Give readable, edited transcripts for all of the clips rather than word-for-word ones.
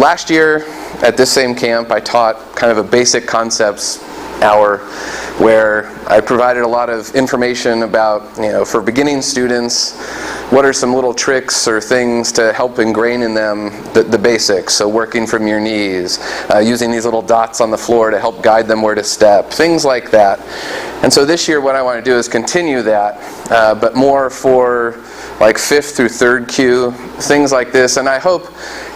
last year at this same camp, I taught kind of a basic concepts hour where I provided a lot of information about, for beginning students, what are some little tricks or things to help ingrain in them the basics. So working from your knees, using these little dots on the floor to help guide them where to step, things like that. And so this year what I want to do is continue that, but more for like 5th through 3rd Q, things like this. And I hope,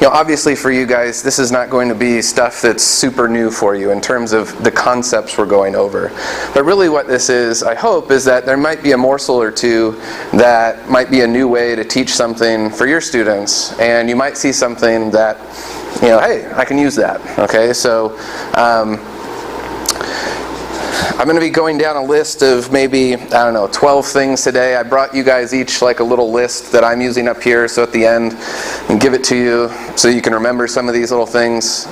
obviously for you guys, this is not going to be stuff that's super new for you in terms of the concepts we're going over. But really what this is, I hope, is that there might be a morsel or two that might be a new way to teach something for your students. And you might see something that, hey, I can use that. Okay, so I'm going to be going down a list of maybe, 12 things today. I brought you guys each like a little list that I'm using up here, so at the end, and give it to you so you can remember some of these little things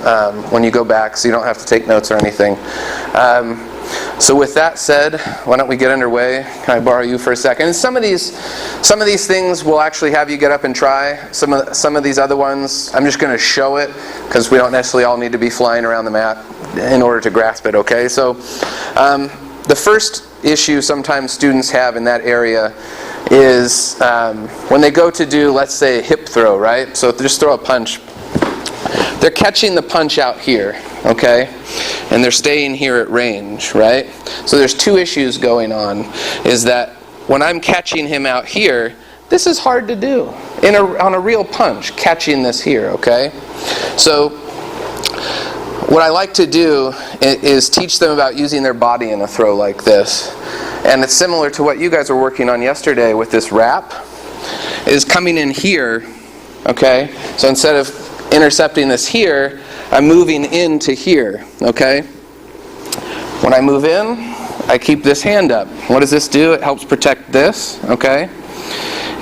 when you go back, so you don't have to take notes or anything. So with that said, why don't we get underway? Can I borrow you for a second? And some of these things we'll actually have you get up and try. Some of these other ones, I'm just going to show it because we don't necessarily all need to be flying around the mat in order to grasp it, okay? So the first issue sometimes students have in that area is when they go to do, let's say, a hip throw, right? So just throw a punch. They're catching the punch out here, okay? And they're staying here at range, right? So there's two issues going on. Is that when I'm catching him out here, this is hard to do on a real punch, catching this here, okay? So what I like to do is teach them about using their body in a throw like this. And it's similar to what you guys were working on yesterday with this wrap, is coming in here, okay? So instead of intercepting this here, I'm moving into here, okay? When I move in, I keep this hand up. What does this do? It helps protect this, okay?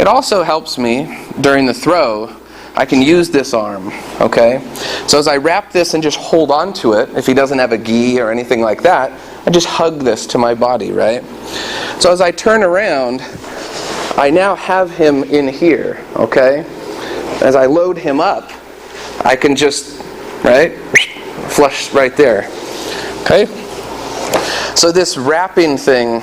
It also helps me during the throw. I can use this arm, okay? So as I wrap this and just hold on to it, if he doesn't have a gi or anything like that, I just hug this to my body, right? So as I turn around, I now have him in here, okay? As I load him up, I can just, flush right there, okay? So this wrapping thing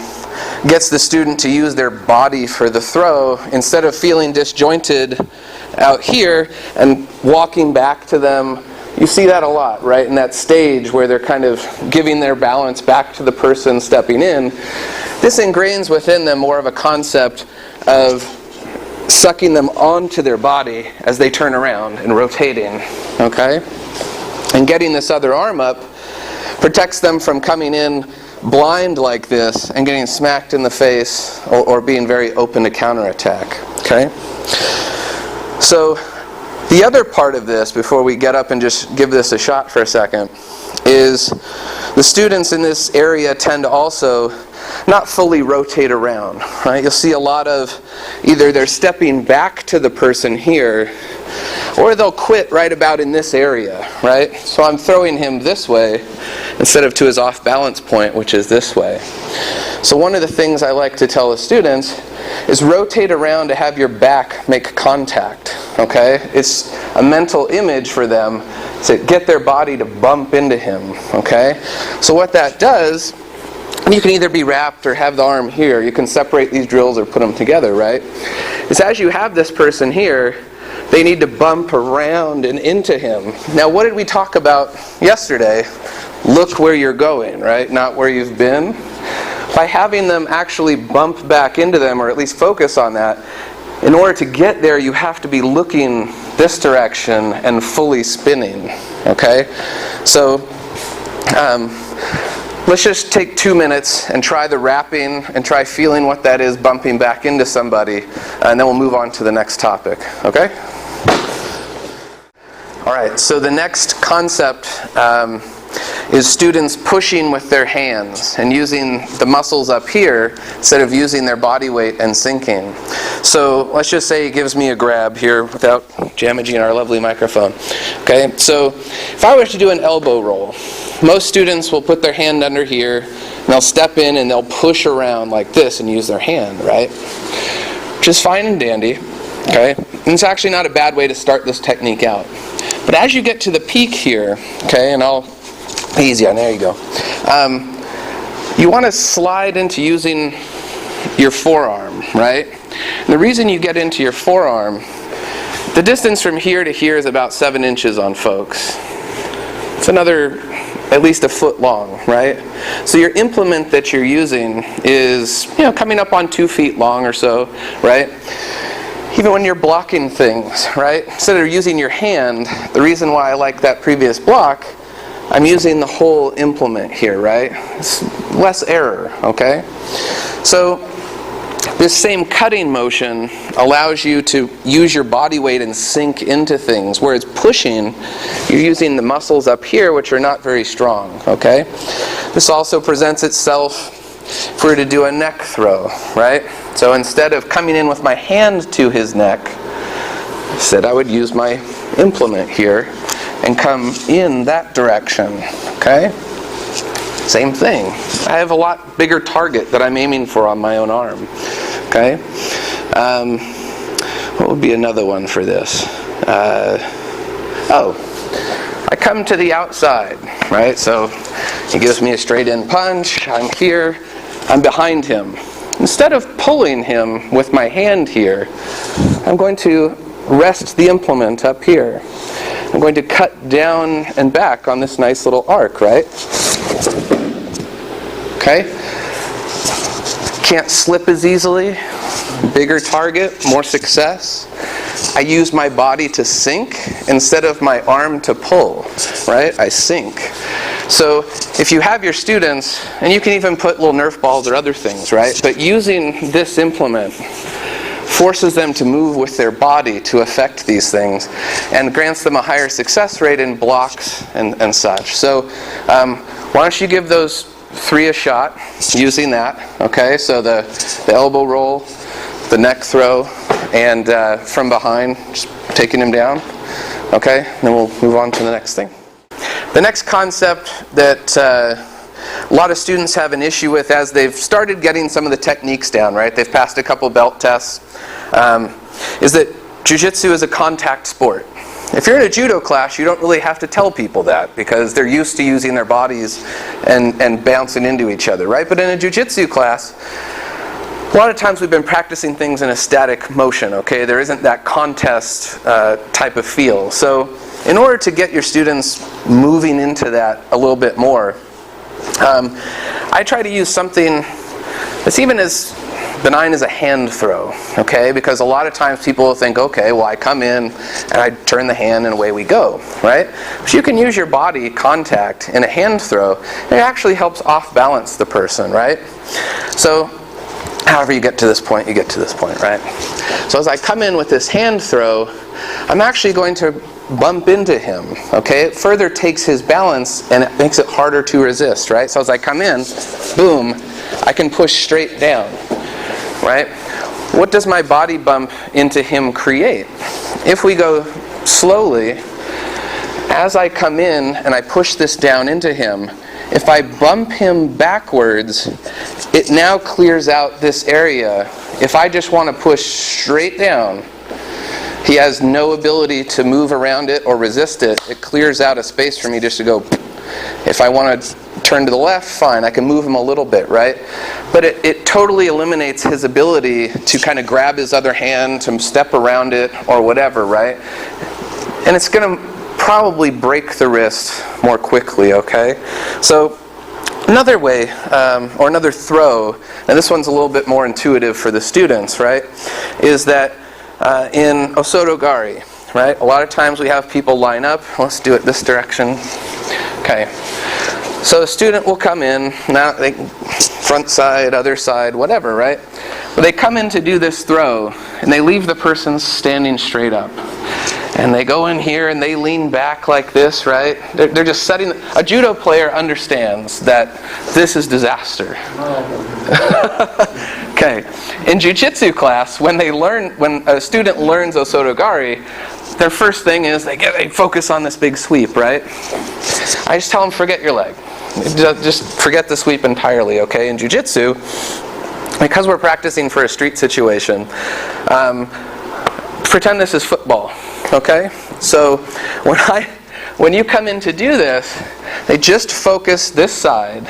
gets the student to use their body for the throw instead of feeling disjointed out here and walking back to them. You see that a lot, right? In that stage where they're kind of giving their balance back to the person stepping in. This ingrains within them more of a concept of sucking them onto their body as they turn around and rotating, okay? And getting this other arm up protects them from coming in blind like this and getting smacked in the face or being very open to counterattack, okay? So the other part of this, before we get up and just give this a shot for a second, is the students in this area tend to also not fully rotate around, right? You'll see a lot of either they're stepping back to the person here, or they'll quit right about in this area, right? So I'm throwing him this way instead of to his off balance point, which is this way. So one of the things I like to tell the students is rotate around to have your back make contact, okay? It's a mental image for them to get their body to bump into him, okay? So what that does, you can either be wrapped or have the arm here. You can separate these drills or put them together, right? It's as you have this person here, they need to bump around and into him. Now, what did we talk about yesterday? Look where you're going, right? Not where you've been. By having them actually bump back into them, or at least focus on that, in order to get there, you have to be looking this direction and fully spinning, okay? So, let's just take 2 minutes and try the wrapping and try feeling what that is bumping back into somebody, and then we'll move on to the next topic, okay? All right, so the next concept is students pushing with their hands and using the muscles up here instead of using their body weight and sinking. So let's just say he gives me a grab here without damaging our lovely microphone. Okay, so if I were to do an elbow roll, most students will put their hand under here and they'll step in and they'll push around like this and use their hand, right? Which is fine and dandy. Okay? And it's actually not a bad way to start this technique out. But as you get to the peak here, okay, and I'll easy on, there you go. You want to slide into using your forearm, right? And the reason you get into your forearm, the distance from here to here is about 7 inches on folks. It's another, at least a foot long, right? So your implement that you're using is, coming up on 2 feet long or so, right? Even when you're blocking things, right? Instead of using your hand, the reason why I like that previous block, I'm using the whole implement here, right? It's less error, okay? So this same cutting motion allows you to use your body weight and sink into things, whereas pushing, you're using the muscles up here, which are not very strong, okay? This also presents itself if we were to do a neck throw, right? So instead of coming in with my hand to his neck, instead I would use my implement here and come in that direction, okay? Same thing. I have a lot bigger target that I'm aiming for on my own arm, okay? What would be another one for this? I come to the outside, right? So he gives me a straight in punch, I'm here, I'm behind him. Instead of pulling him with my hand here, I'm going to rest the implement up here. I'm going to cut down and back on this nice little arc, right? Okay? Can't slip as easily. Bigger target, more success. I use my body to sink instead of my arm to pull, right? I sink. So if you have your students, and you can even put little Nerf balls or other things, right? But using this implement forces them to move with their body to affect these things and grants them a higher success rate in blocks and such. So why don't you give those 3 a shot using that, okay? So the elbow roll, the neck throw, and from behind, just taking him down, okay? Then we'll move on to the next thing. The next concept that a lot of students have an issue with as they've started getting some of the techniques down, right? They've passed a couple belt tests, is that Jiu-Jitsu is a contact sport. If you're in a judo class, you don't really have to tell people that because they're used to using their bodies and bouncing into each other, right? But in a Jiu-Jitsu class, a lot of times we've been practicing things in a static motion, okay? There isn't that contest type of feel. So in order to get your students moving into that a little bit more, I try to use something that's even as benign as a hand throw, okay? Because a lot of times people will think, okay, well I come in and I turn the hand and away we go, right? But you can use your body contact in a hand throw, and it actually helps off balance the person, right? So however you get to this point, you get to this point, right? So as I come in with this hand throw, I'm actually going to bump into him, okay? It further takes his balance and it makes it harder to resist, right? So as I come in, boom, I can push straight down, right? What does my body bump into him create? If we go slowly, as I come in and I push this down into him, if I bump him backwards, it now clears out this area. If I just want to push straight down, he has no ability to move around it or resist it. It clears out a space for me just to go. If I want to turn to the left, fine, I can move him a little bit, right? But it totally eliminates his ability to kind of grab his other hand, to step around it, or whatever, right? And it's going to probably break the wrist more quickly, okay? So another way, or another throw, and this one's a little bit more intuitive for the students, right, is that in Osotogari, right, a lot of times we have people line up. Let's do it this direction. Okay. So the student will come in, now they front side, other side, whatever, right? But they come in to do this throw, and they leave the person standing straight up. And they go in here and they lean back like this, right? They're just setting. A judo player understands that this is disaster. Okay. In Jiu-Jitsu class, when a student learns Osotogari, their first thing is they focus on this big sweep, right? I just tell them, forget your leg. Just forget the sweep entirely, okay? In Jiu-Jitsu, because we're practicing for a street situation, pretend this is football, okay? So when you come in to do this, they just focus this side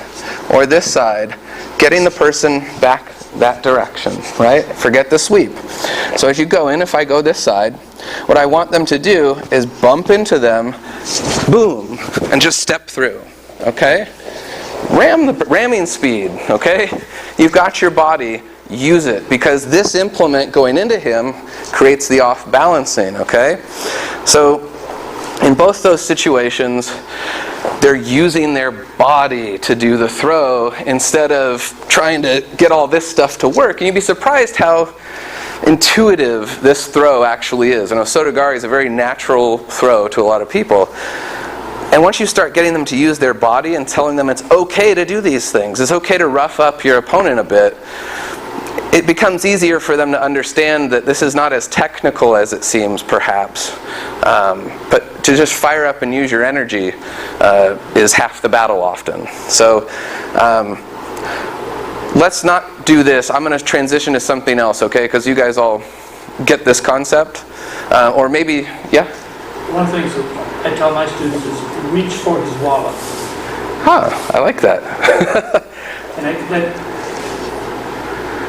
or this side, getting the person back that direction, right? Forget the sweep. So as you go in, if I go this side, what I want them to do is bump into them, boom, and just step through, okay? Ramming speed, okay? You've got your body, use it, because this implement going into him creates the off-balancing, okay? So in both those situations, they're using their body to do the throw instead of trying to get all this stuff to work. And you'd be surprised how intuitive this throw actually is. And Osotogari is a very natural throw to a lot of people. And once you start getting them to use their body and telling them it's okay to do these things, it's okay to rough up your opponent a bit, it becomes easier for them to understand that this is not as technical as it seems, perhaps. But to just fire up and use your energy is half the battle often. So let's not do this. I'm going to transition to something else, okay? Because you guys all get this concept. Or maybe, yeah? One thing I tell my students is reach for his wallet. Huh, I like that. And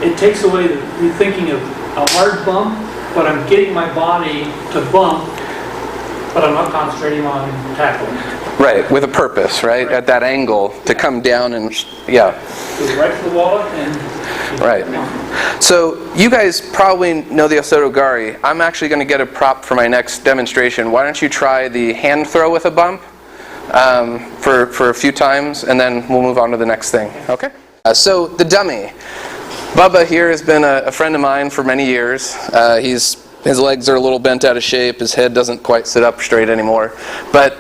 it takes away the thinking of a hard bump, but I'm getting my body to bump, but I'm not concentrating on tackling. Right, with a purpose, right? At that angle to come down and, yeah. Go right for the wallet and... Right. So you guys probably know the Osotogari. I'm actually going to get a prop for my next demonstration. Why don't you try the hand throw with a bump for a few times, and then we'll move on to the next thing, okay? So the dummy. Bubba here has been a friend of mine for many years. His legs are a little bent out of shape. His head doesn't quite sit up straight anymore. But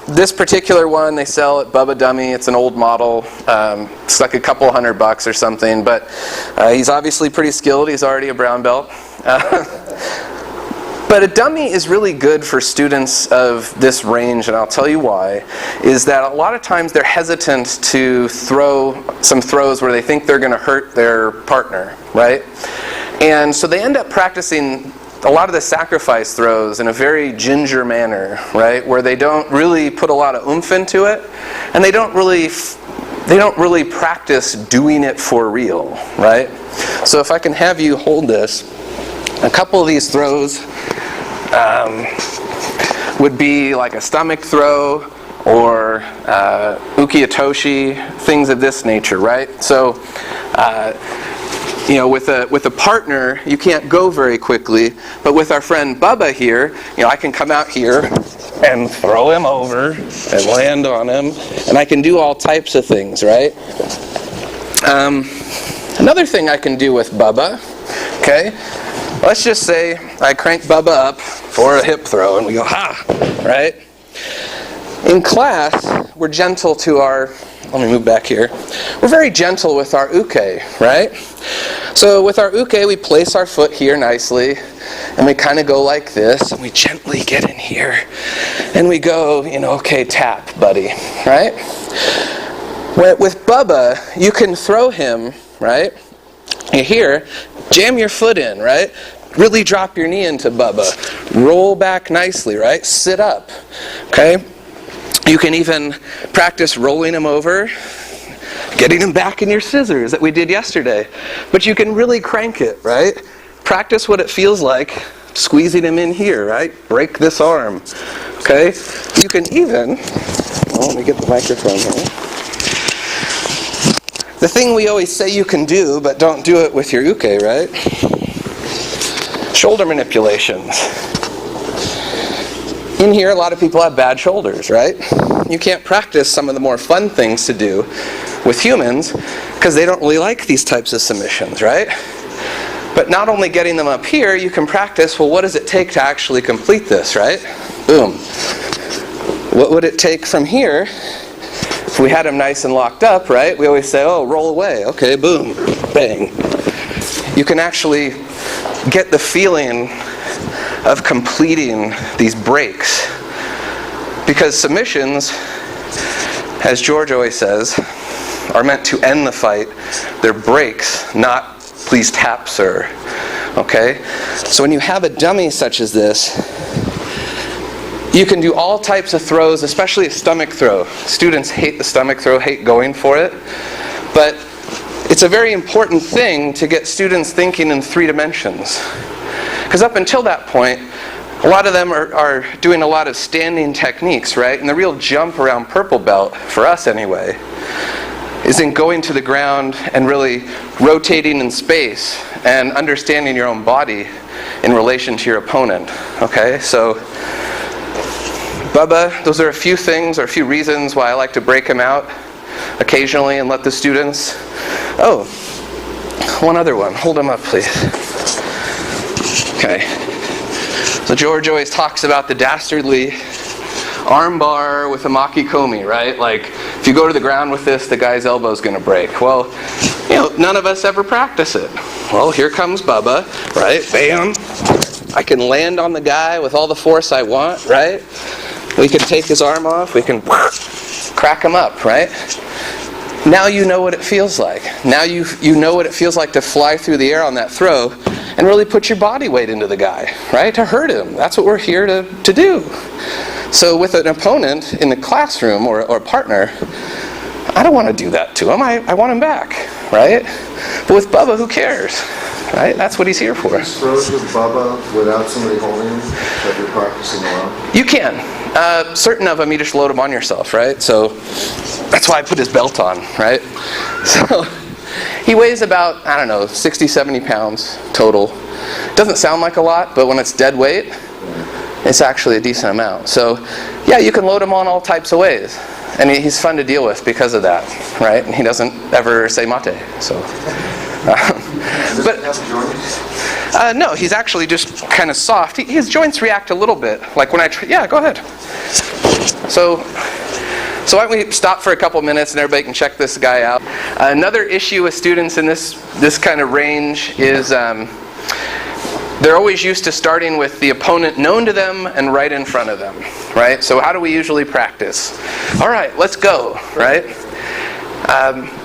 this particular one they sell at Bubba Dummy. It's an old model. It's like a couple $100 or something. But he's obviously pretty skilled. He's already a brown belt. But a dummy is really good for students of this range, and I'll tell you why, is that a lot of times they're hesitant to throw some throws where they think they're going to hurt their partner, right? And so they end up practicing a lot of the sacrifice throws in a very ginger manner, right? Where they don't really put a lot of oomph into it, and they don't really practice doing it for real, right? So if I can have you hold this, a couple of these throws would be like a stomach throw or ukiyotoshi, things of this nature, right? So, with a partner, you can't go very quickly, but with our friend Bubba here, I can come out here and throw him over and land on him, and I can do all types of things, right? Another thing I can do with Bubba, okay? Let's just say I crank Bubba up for a hip throw and we go, ha, right? In class, we're gentle to our, let me move back here. We're very gentle with our uke, right? So with our uke, we place our foot here nicely and we kind of go like this and we gently get in here and we go, okay, tap, buddy, right? With Bubba, you can throw him, right? You hear, jam your foot in, right? Really drop your knee into Bubba. Roll back nicely, right? Sit up, okay? You can even practice rolling him over, getting him back in your scissors that we did yesterday. But you can really crank it, right? Practice what it feels like squeezing him in here, right? Break this arm, okay? You can even, let me get the microphone here. The thing we always say you can do, but don't do it with your uke, right? Shoulder manipulations. In here, a lot of people have bad shoulders, right? You can't practice some of the more fun things to do with humans because they don't really like these types of submissions, right? But not only getting them up here, you can practice, well, what does it take to actually complete this, right? Boom. What would it take from here? If we had them nice and locked up, right? We always say, oh, roll away. Okay, boom, bang. You can actually get the feeling of completing these breaks. Because submissions, as George always says, are meant to end the fight. They're breaks, not please tap, sir. okay? So when you have a dummy such as this, you can do all types of throws, especially a stomach throw. Students hate the stomach throw, hate going for it. But it's a very important thing to get students thinking in 3 dimensions. Because up until that point, a lot of them are doing a lot of standing techniques, right? And the real jump around purple belt, for us anyway, is in going to the ground and really rotating in space and understanding your own body in relation to your opponent, okay? So, Bubba, those are a few things or a few reasons why I like to break them out occasionally and let the students... Oh, one other one. Hold them up, please. Okay. So George always talks about the dastardly armbar with a maki-komi, right? Like, if you go to the ground with this, the guy's elbow's going to break. Well, you know, none of us ever practice it. Well, here comes Bubba, right? Bam. I can land on the guy with all the force I want, right? We can take his arm off. We can crack him up, right? Now you know what it feels like. Now you know what it feels like to fly through the air on that throw and really put your body weight into the guy, right? To hurt him. That's what we're here to do. So with an opponent in the classroom or a partner, I don't want to do that to him. I want him back, right? But with Bubba, who cares? Right? That's what he's here for. Can you throws with Bubba without somebody holding him that you're practicing alone? You can. Certain of them, you just load them on yourself, right? So that's why I put his belt on, right? So he weighs about, I don't know, 60, 70 pounds total. Doesn't sound like a lot, but when it's dead weight, it's actually a decent amount. So yeah, you can load him on all types of ways. And he's fun to deal with because of that, right? And he doesn't ever say mate, so... But no, he's actually just kind of soft. His joints react a little bit. Like when yeah, go ahead. So why don't we stop for a couple minutes and everybody can check this guy out. Another issue with students in this kind of range is they're always used to starting with the opponent known to them and right in front of them, right? So how do we usually practice? All right, let's go, right?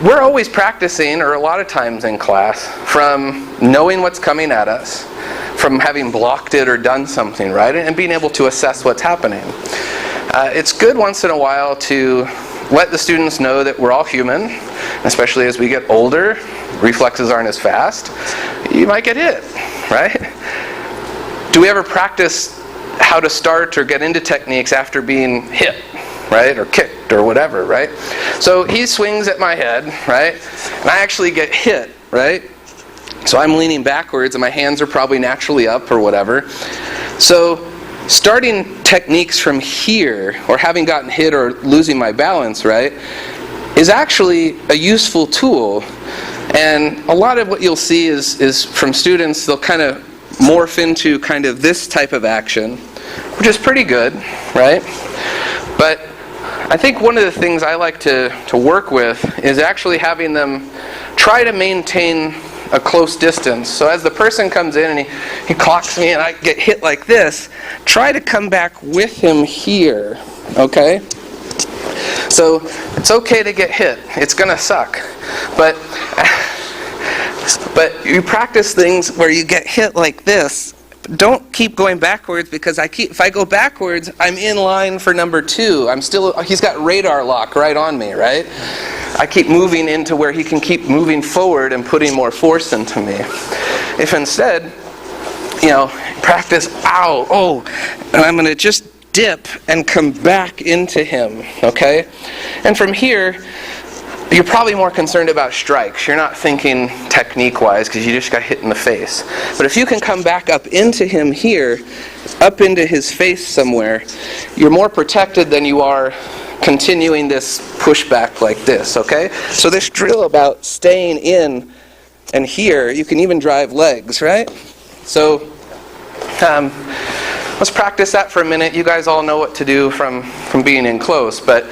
We're always practicing, or a lot of times in class, from knowing what's coming at us, from having blocked it or done something, right? And being able to assess what's happening. It's good once in a while to let the students know that we're all human, especially as we get older, reflexes aren't as fast. You might get hit, right? Do we ever practice how to start or get into techniques after being hit? Right, or kicked, or whatever, right? So he swings at my head, right? And I actually get hit, right? So I'm leaning backwards and my hands are probably naturally up or whatever. So starting techniques from here, or having gotten hit or losing my balance, right, is actually a useful tool. And a lot of what you'll see is from students, they'll kind of morph into kind of this type of action, which is pretty good, right? But I think one of the things I like to work with is actually having them try to maintain a close distance. So as the person comes in and he clocks me and I get hit like this, try to come back with him here, okay? So it's okay to get hit. It's going to suck. But you practice things where you get hit like this. Don't keep going backwards, because if I go backwards, I'm in line for number 2. He's got radar lock right on me, right? I keep moving into where he can keep moving forward and putting more force into me. If instead, practice, and I'm going to just dip and come back into him, okay? And from here, you're probably more concerned about strikes. You're not thinking technique-wise because you just got hit in the face. But if you can come back up into him here, up into his face somewhere, you're more protected than you are continuing this pushback like this, okay? So this drill about staying in and here, you can even drive legs, right? So let's practice that for a minute. You guys all know what to do from being in close, but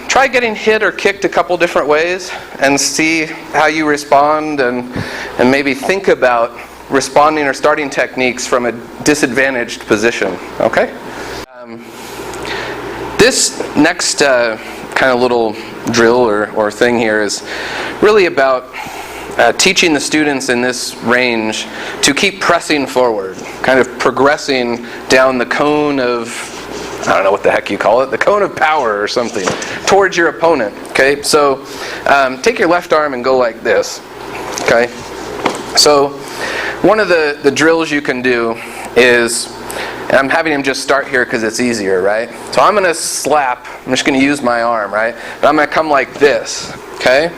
try getting hit or kicked a couple different ways and see how you respond, and maybe think about responding or starting techniques from a disadvantaged position, okay? This next kind of little drill or thing here is really about teaching the students in this range to keep pressing forward, kind of progressing down the cone of, I don't know what the heck you call it, the cone of power or something, towards your opponent. Okay, so take your left arm and go like this. Okay, so one of the drills you can do is, and I'm having him just start here because it's easier, right? So I'm going to slap, I'm just going to use my arm, right? And I'm going to come like this, okay?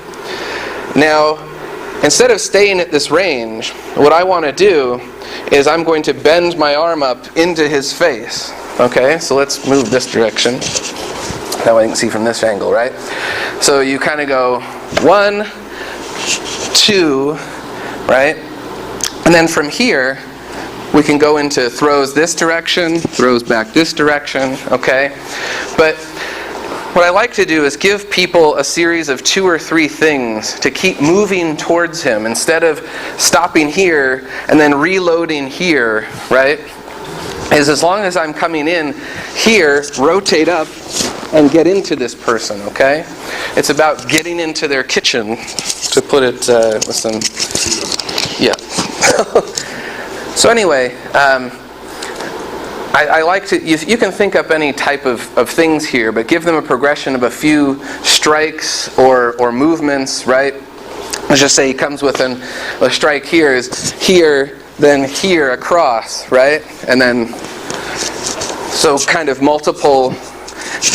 Now, instead of staying at this range, what I want to do is I'm going to bend my arm up into his face, okay? So let's move this direction. That way you can see from this angle, right? So you kind of go 1, 2, right? And then from here, we can go into throws this direction, throws back this direction, okay? But what I like to do is give people a series of 2 or 3 things to keep moving towards him instead of stopping here and then reloading here, right? Is as long as I'm coming in here, rotate up and get into this person, okay? It's about getting into their kitchen, to put it with some, yeah. So anyway, I like to, you can think up any type of things here, but give them a progression of a few strikes or movements, right? Let's just say he comes with a strike here is here, then here across, right? And then, so kind of multiple,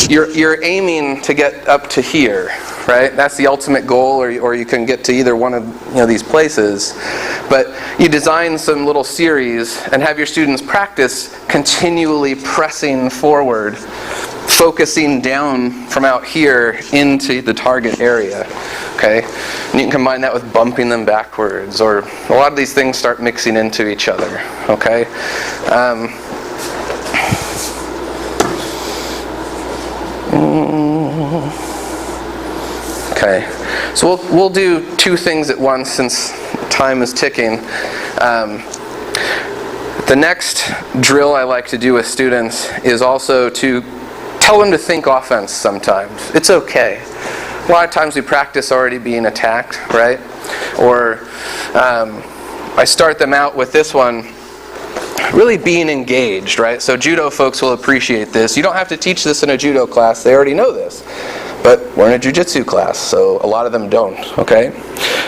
you're aiming to get up to here, right? That's the ultimate goal, or you can get to either one of these places. But you design some little series and have your students practice continually pressing forward, focusing down from out here into the target area, okay? And you can combine that with bumping them backwards, or a lot of these things start mixing into each other, okay? Okay, so we'll do 2 things at once since time is ticking. The next drill I like to do with students is also to tell them to think offense sometimes. It's okay. A lot of times we practice already being attacked, right? Or I start them out with this one, really being engaged, right? So judo folks will appreciate this. You don't have to teach this in a judo class. They already know this. But we're in a jiu-jitsu class, so a lot of them don't, okay?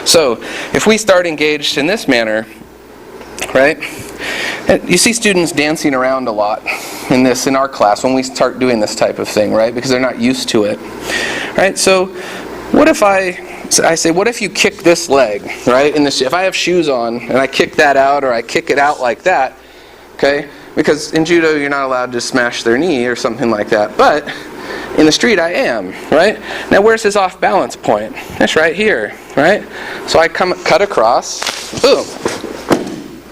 So if we start engaged in this manner, right? You see students dancing around a lot in our class when we start doing this type of thing, right? Because they're not used to it, right? So what if I say, what if you kick this leg, right? If I have shoes on and I kick that out, or I kick it out like that, okay? Because in judo you're not allowed to smash their knee or something like that, but in the street I am, right? Now where's his off balance point? It's right here, right? So I cut across, boom.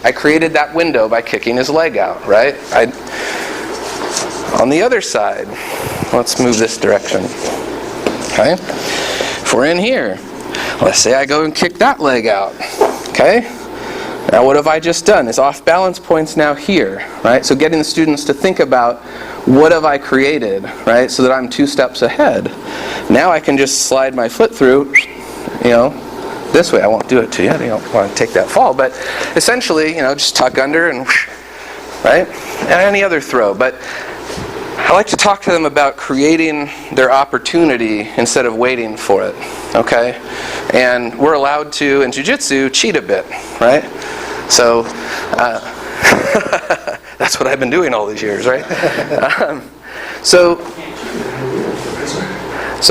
I created that window by kicking his leg out, right? On the other side, let's move this direction, okay? If we're in here, let's say I go and kick that leg out, okay? Now what have I just done? His off balance point's now here, right? So getting the students to think about, what have I created, right? So that I'm 2 steps ahead. Now I can just slide my foot through, this way. I won't do it to you. You don't want to take that fall. But essentially, just tuck under and, right? And any other throw. But I like to talk to them about creating their opportunity instead of waiting for it, okay? And we're allowed to, in jiu-jitsu, cheat a bit, right? So, that's what I've been doing all these years, right? So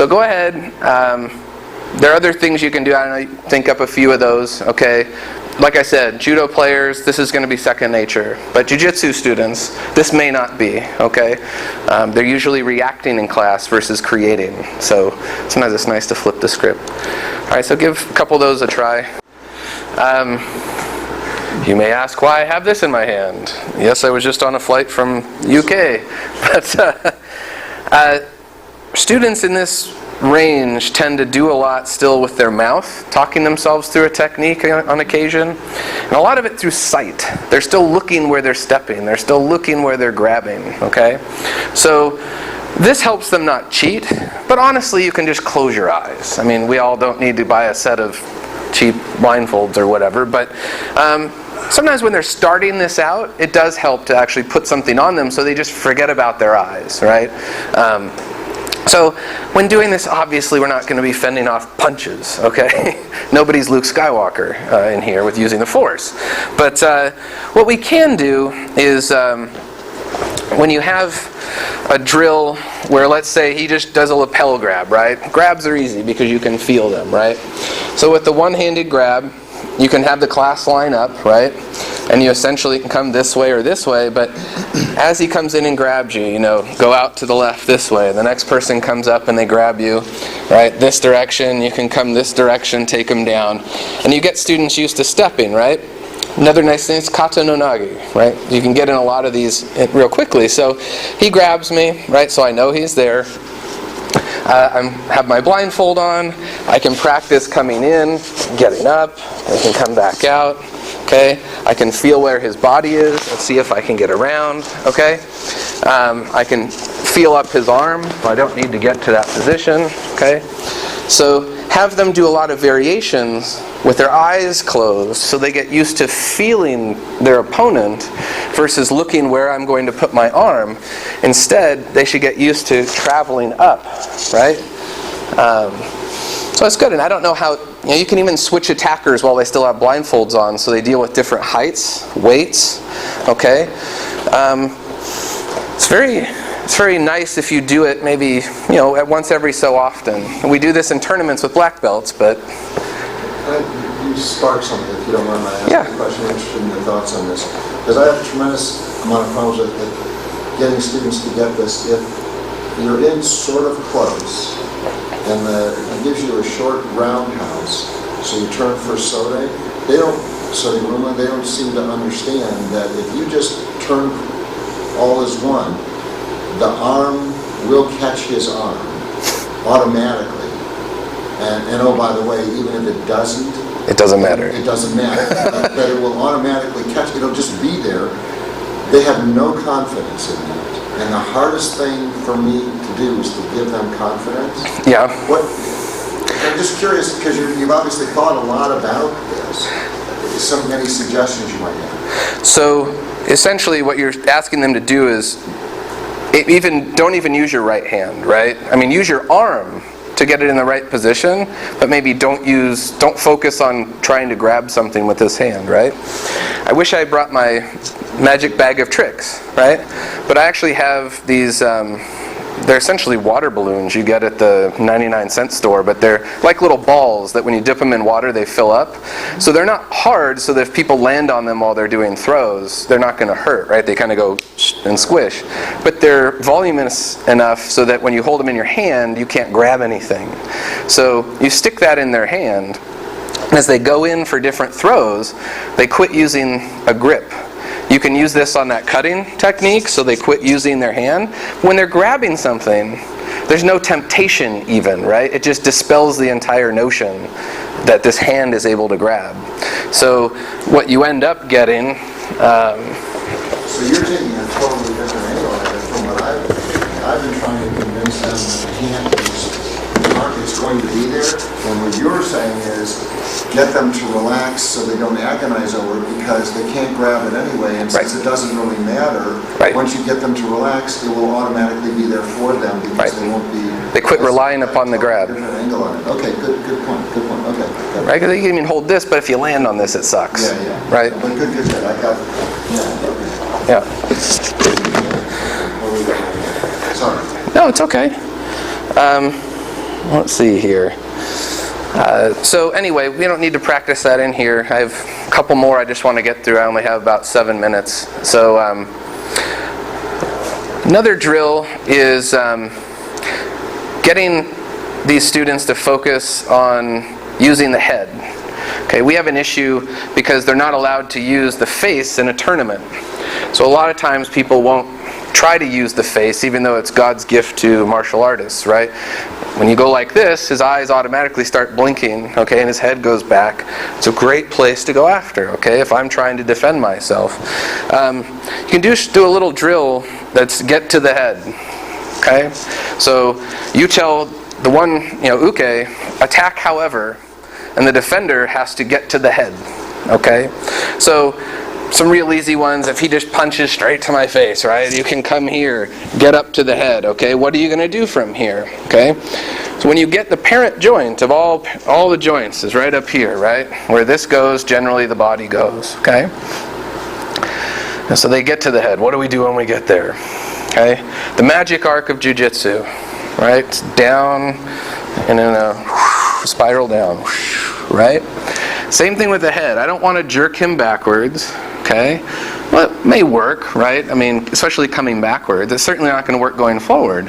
go ahead. There are other things you can do. I don't know, think up a few of those, okay? Like I said, judo players, this is going to be second nature. But jiu-jitsu students, this may not be, okay? They're usually reacting in class versus creating. So sometimes it's nice to flip the script. All right, so give a couple of those a try. You may ask why I have this in my hand. Yes, I was just on a flight from UK. But students in this range tend to do a lot still with their mouth, talking themselves through a technique on occasion, and a lot of it through sight. They're still looking where they're stepping. They're still looking where they're grabbing, okay? So this helps them not cheat, but honestly, you can just close your eyes. I mean, we all don't need to buy a set of cheap blindfolds or whatever. But sometimes when they're starting this out, it does help to actually put something on them so they just forget about their eyes, right? So when doing this, obviously we're not going to be fending off punches, okay? Nobody's Luke Skywalker in here with using the Force. But what we can do is when you have a drill where, let's say, he just does a lapel grab, right? Grabs are easy because you can feel them, right? So with the one-handed grab, you can have the class line up, right? And you essentially can come this way or this way, but as he comes in and grabs you, go out to the left this way. The next person comes up and they grab you, right? This direction, you can come this direction, take them down. And you get students used to stepping, right? Another nice thing is kata no nagi, right? You can get in a lot of these real quickly. So he grabs me, right? So I know he's there. I have my blindfold on. I can practice coming in, getting up. I can come back out. Okay, I can feel where his body is and see if I can get around. Okay, I can feel up his arm. I don't need to get to that position. Okay, so have them do a lot of variations with their eyes closed so they get used to feeling their opponent versus looking where I'm going to put my arm. Instead, they should get used to traveling up, right? So it's good, and I don't know how, you can even switch attackers while they still have blindfolds on, so they deal with different heights, weights, okay? It's very nice if you do it maybe, at once every so often. And we do this in tournaments with black belts, but... You spark something, if you don't mind my asking a question. I'm interested in your thoughts on this. Because I have a tremendous amount of problems with getting students to get this. If you're in sort of close, and it gives you a short roundhouse, so you turn for Sode, they don't seem to understand that if you just turn all as one, the arm will catch his arm automatically. And oh, by the way, even if it doesn't matter. It doesn't matter. That it will automatically catch, it'll just be there. They have no confidence in that. And the hardest thing for me to do is to give them confidence. Yeah. I'm just curious, because you've obviously thought a lot about this. Any suggestions you might have? So essentially what you're asking them to do is don't even use your right hand, right? I mean, use your arm to get it in the right position, but maybe don't focus on trying to grab something with this hand, right? I wish I brought my magic bag of tricks, right? But I actually have these, they're essentially water balloons you get at the 99-cent store, but they're like little balls that when you dip them in water, they fill up. So they're not hard, so that if people land on them while they're doing throws, they're not going to hurt, right? They kind of go and squish. But they're voluminous enough so that when you hold them in your hand, you can't grab anything. So you stick that in their hand, and as they go in for different throws, they quit using a grip. You can use this on that cutting technique, so they quit using their hand. When they're grabbing something, there's no temptation even, right? It just dispels the entire notion that this hand is able to grab. So what you end up getting... So you're taking a totally different angle at it from what I've been trying to convince them that the hand is going to be there. And what you're saying is get them to relax so they don't agonize over it because they can't grab it anyway. And since it doesn't really matter, once you get them to relax, it will automatically be there for them because they won't be... They quit relying upon the grab. Different angle on it. Okay, good point. Okay. Right, because you can even hold this, but if you land on this, it sucks. Yeah. Right? But good. I got it. Yeah. Sorry. No, it's okay. Let's see here. So anyway, we don't need to practice that in here. I have a couple more I just want to get through. I only have about 7 minutes. So another drill is getting these students to focus on using the head. Okay, we have an issue because they're not allowed to use the face in a tournament. So a lot of times people won't try to use the face, even though it's God's gift to martial artists, right? When you go like this, his eyes automatically start blinking, okay, and his head goes back. It's a great place to go after, okay, if I'm trying to defend myself. You can do a little drill that's get to the head, okay? So you tell the one, uke, attack however, and the defender has to get to the head. Okay? So, some real easy ones, if he just punches straight to my face, right? You can come here, get up to the head, okay? What are you going to do from here, okay? So when you get the parent joint of all the joints is right up here, right? Where this goes, generally the body goes, okay? And so they get to the head. What do we do when we get there? Okay? The magic arc of Jiu-Jitsu, right? It's down and in a spiral down, right? Same thing with the head. I don't want to jerk him backwards, okay? Well, it may work, right? I mean, especially coming backwards. It's certainly not going to work going forward.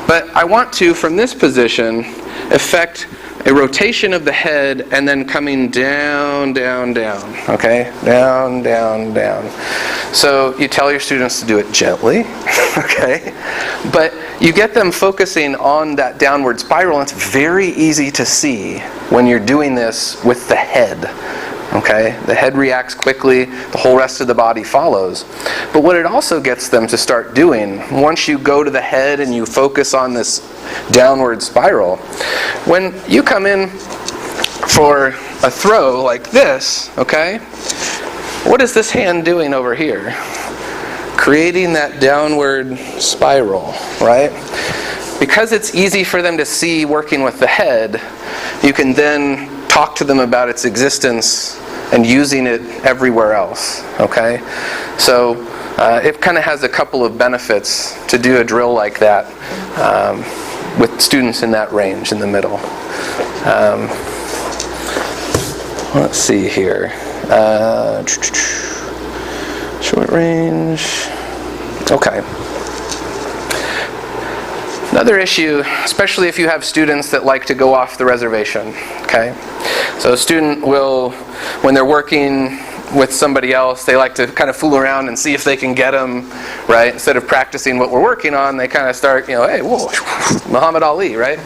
But I want to, from this position, effect a rotation of the head and then coming down, down, down, okay? Down, down, down. So you tell your students to do it gently, okay? But you get them focusing on that downward spiral, and it's very easy to see when you're doing this with the head. Okay? The head reacts quickly, the whole rest of the body follows. But what it also gets them to start doing, once you go to the head and you focus on this downward spiral, when you come in for a throw like this, okay? What is this hand doing over here? Creating that downward spiral, right? Because it's easy for them to see working with the head, you can then talk to them about its existence and using it everywhere else, okay? So it kind of has a couple of benefits to do a drill like that with students in that range in the middle. Let's see here. Short range. Okay. Another issue, especially if you have students that like to go off the reservation, okay? So a student will, when they're working with somebody else, they like to kind of fool around and see if they can get them, right? Instead of practicing what we're working on, they kind of start, hey, whoa, Muhammad Ali, right?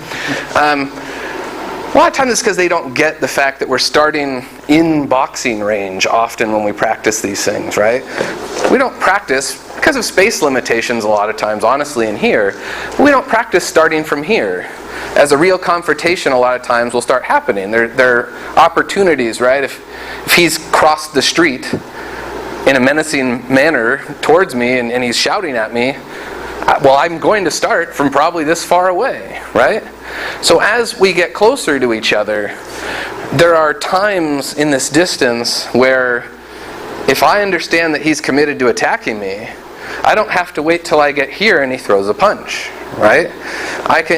A lot of times it's because they don't get the fact that we're starting in boxing range often when we practice these things, right? We don't practice, because of space limitations a lot of times, honestly, in here, we don't practice starting from here. As a real confrontation a lot of times will start happening. There are opportunities, right? If he's crossed the street in a menacing manner towards me and he's shouting at me, well, I'm going to start from probably this far away, right? So as we get closer to each other, there are times in this distance where if I understand that he's committed to attacking me, I don't have to wait till I get here and he throws a punch, right?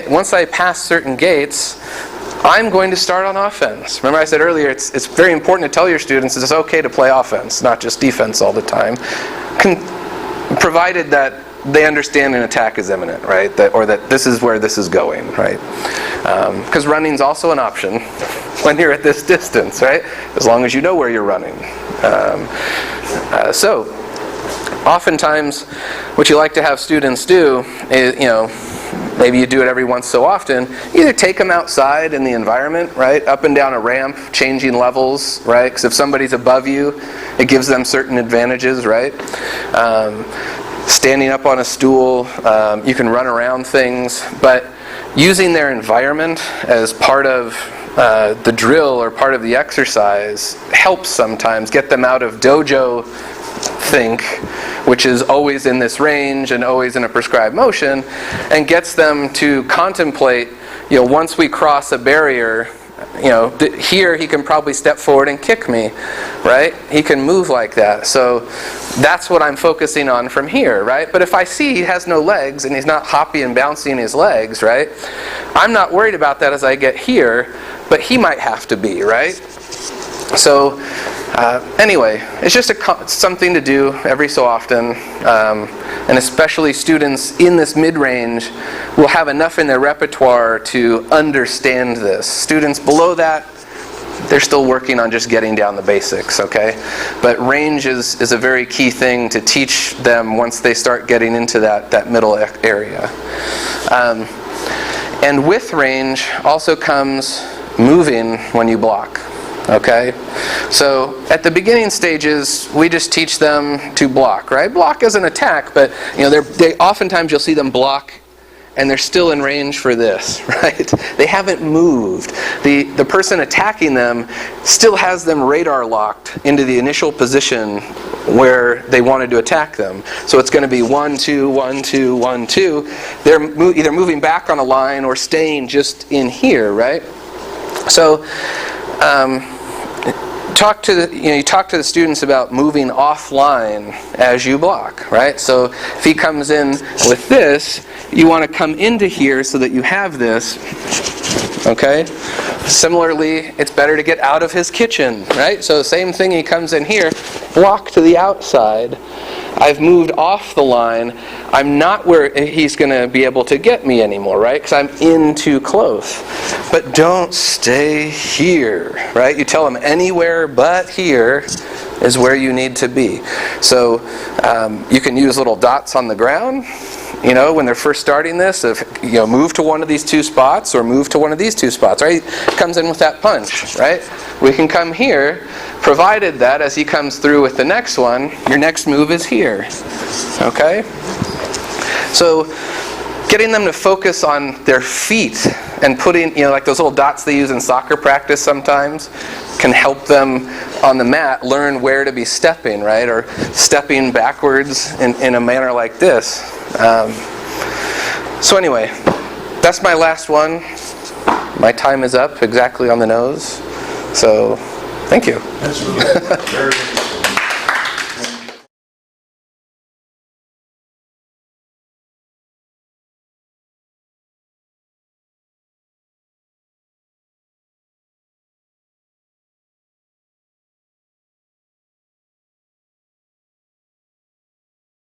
Once I pass certain gates, I'm going to start on offense. Remember I said earlier, it's very important to tell your students it's okay to play offense, not just defense all the time, provided that they understand an attack is imminent, right? Or that this is where this is going, right? Because running's also an option when you're at this distance, right? As long as you know where you're running. So, oftentimes, what you like to have students do is, maybe you do it every once so often, either take them outside in the environment, right? Up and down a ramp, changing levels, right? Because if somebody's above you, it gives them certain advantages, right? Standing up on a stool, you can run around things, but using their environment as part of the drill or part of the exercise helps sometimes get them out of dojo think, which is always in this range and always in a prescribed motion, and gets them to contemplate, once we cross a barrier, here he can probably step forward and kick me, right? He can move like that. So that's what I'm focusing on from here, right? But if I see he has no legs and he's not hopping and bouncing his legs, right? I'm not worried about that as I get here, but he might have to be, right? So anyway, it's just something to do every so often, and especially students in this mid-range will have enough in their repertoire to understand this. Students below that, they're still working on just getting down the basics, okay? But range is a very key thing to teach them once they start getting into that middle area. And with range also comes moving when you block. Okay? So at the beginning stages, we just teach them to block, right? Block as an attack, but they oftentimes you'll see them block and they're still in range for this, right? They haven't moved. The person attacking them still has them radar locked into the initial position where they wanted to attack them. So it's going to be 1, 2, 1, 2, 1, 2. They're either moving back on a line or staying just in here, right? So you talk to the students about moving offline as you block, right? So if he comes in with this, you want to come into here so that you have this, okay? Similarly, it's better to get out of his kitchen, right? So same thing, he comes in here, block to the outside. I've moved off the line. I'm not where he's going to be able to get me anymore, right? Because I'm in too close. But don't stay here, right? You tell him anywhere but here is where you need to be. So you can use little dots on the ground, when they're first starting this, move to one of these 2 spots or move to one of these 2 spots, right? He comes in with that punch, right? We can come here, provided that as he comes through with the next one, your next move is here, okay? So getting them to focus on their feet and putting, like those little dots they use in soccer practice sometimes, can help them on the mat learn where to be stepping, right? Or stepping backwards in a manner like this. So anyway, that's my last one. My time is up exactly on the nose. So, thank you. That's really very